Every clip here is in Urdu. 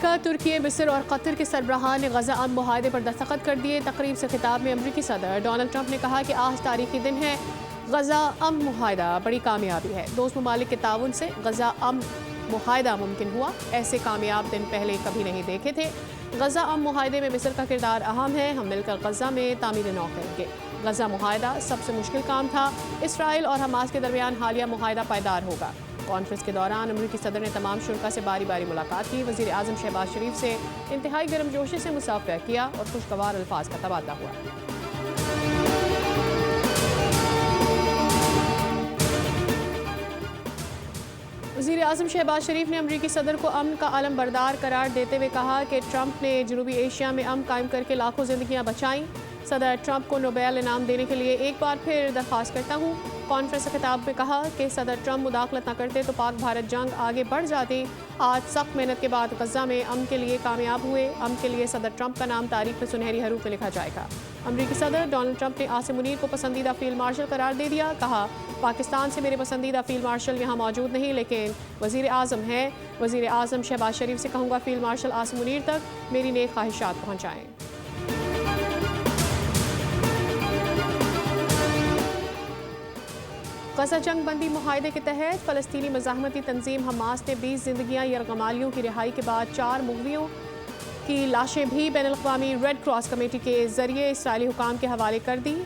امریکہ، ترکی، مصر اور قطر کے سربراہان نے غزہ امن معاہدے پر دستخط کر دیے۔ تقریب سے خطاب میں امریکی صدر ڈونلڈ ٹرمپ نے کہا کہ آج تاریخی دن ہے۔ غزہ امن معاہدہ بڑی کامیابی ہے۔ دوست ممالک کے تعاون سے غزہ امن معاہدہ ممکن ہوا۔ ایسے کامیاب دن پہلے کبھی نہیں دیکھے تھے۔ غزہ امن معاہدے میں مصر کا کردار اہم ہے۔ ہم مل کر غزہ میں تعمیر نو کریں گے۔ غزہ معاہدہ سب سے مشکل کام تھا۔ اسرائیل اور حماس کے درمیان حالیہ معاہدہ پائیدار ہوگا۔ کانفرنس کے دوران امریکی صدر نے تمام شرکاء سے باری باری ملاقات کی۔ وزیر اعظم شہباز شریف سے انتہائی گرم جوشی سے مصافحہ کیا اور خوشگوار الفاظ کا تبادلہ ہوا۔ وزیر اعظم شہباز شریف نے امریکی صدر کو امن کا علم بردار قرار دیتے ہوئے کہا کہ ٹرمپ نے جنوبی ایشیا میں امن قائم کر کے لاکھوں زندگیاں بچائیں۔ صدر ٹرمپ کو نوبیل انعام دینے کے لیے ایک بار پھر درخواست کرتا ہوں۔ کانفرنس سے خطاب میں کہا کہ صدر ٹرمپ مداخلت نہ کرتے تو پاک بھارت جنگ آگے بڑھ جاتی۔ آج سخت محنت کے بعد غزہ میں امن کے لیے کامیاب ہوئے۔ امن کے لیے صدر ٹرمپ کا نام تاریخ میں سنہری حروف میں لکھا جائے گا۔ امریکی صدر ڈونلڈ ٹرمپ نے عاصم منیر کو پسندیدہ فیلڈ مارشل قرار دے دیا۔ کہا پاکستان سے میرے پسندیدہ فیلڈ مارشل یہاں موجود نہیں لیکن وزیر اعظم ہیں۔ وزیر اعظم شہباز شریف سے کہوں گا فیلڈ مارشل عاصم منیر تک میری نیک خواہشات پہنچائیں۔ غزہ جنگ بندی معاہدے کے تحت فلسطینی مزاحمتی تنظیم حماس نے 20 زندگیاں یرغمالیوں کی رہائی کے بعد 4 مغویوں کی لاشیں بھی بین الاقوامی ریڈ کراس کمیٹی کے ذریعے اسرائیلی حکام کے حوالے کر دی۔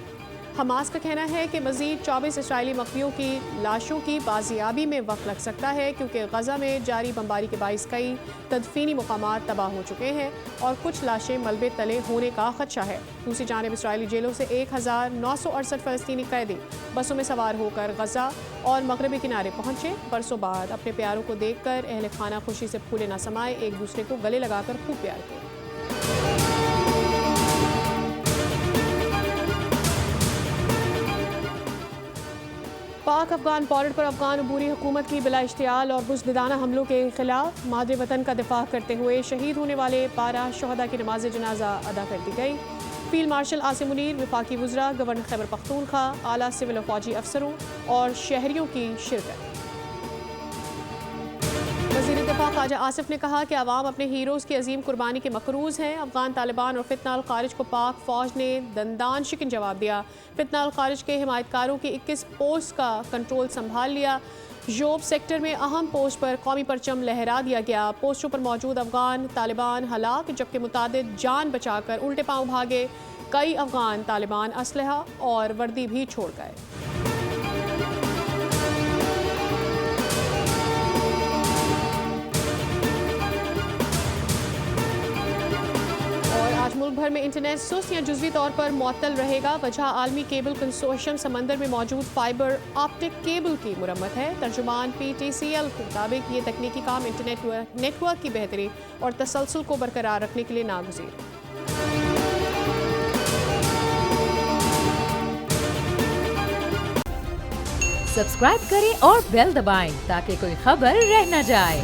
حماس کا کہنا ہے کہ مزید 24 اسرائیلی مغویوں کی لاشوں کی بازیابی میں وقت لگ سکتا ہے کیونکہ غزہ میں جاری بمباری کے باعث کئی تدفینی مقامات تباہ ہو چکے ہیں اور کچھ لاشیں ملبے تلے ہونے کا خدشہ ہے۔ دوسری جانب اسرائیلی جیلوں سے 1968 فلسطینی قیدی بسوں میں سوار ہو کر غزہ اور مغربی کنارے پہنچے۔ برسوں بعد اپنے پیاروں کو دیکھ کر اہل خانہ خوشی سے پھولے نہ سمائے، ایک دوسرے کو گلے لگا کر خوب پیار کیا۔ پاک افغان بارڈر پر افغان عبوری حکومت کی بلا اشتعال اور بزدلانہ حملوں کے خلاف مادر وطن کا دفاع کرتے ہوئے شہید ہونے والے 12 شہداء کی نماز جنازہ ادا کر دی گئی۔ فیلڈ مارشل عاصم منیر، وفاقی وزراء، گورنر خیبر پختونخوا، اعلیٰ سول و فوجی افسروں اور شہریوں کی شرکت۔ وزیر دفاع خواجہ آصف نے کہا کہ عوام اپنے ہیروز کی عظیم قربانی کے مقروض ہیں۔ افغان طالبان اور فتنہ الخارج کو پاک فوج نے دندان شکن جواب دیا۔ فتنہ الخارج کے حمایتکاروں کی 21 پوسٹ کا کنٹرول سنبھال لیا۔ یوب سیکٹر میں اہم پوسٹ پر قومی پرچم لہرا دیا گیا۔ پوسٹوں پر موجود افغان طالبان ہلاک جبکہ متعدد جان بچا کر الٹے پاؤں بھاگے۔ کئی افغان طالبان اسلحہ اور وردی بھی چھوڑ گئے۔ آج ملک بھر میں انٹرنیٹ سست یا جزوی طور پر معطل رہے گا۔ وجہ عالمی کیبل کنسورشیم سمندر میں موجود فائبر آپٹک کیبل کی مرمت ہے۔ ترجمان PTCL کے مطابق یہ تکنیکی کام انٹرنیٹ نیٹ ورک کی بہتری اور تسلسل کو برقرار رکھنے کے لیے ناگزیر ہے۔ سبسکرائب کریں اور بیل دبائیں تاکہ کوئی خبر رہ نہ جائے۔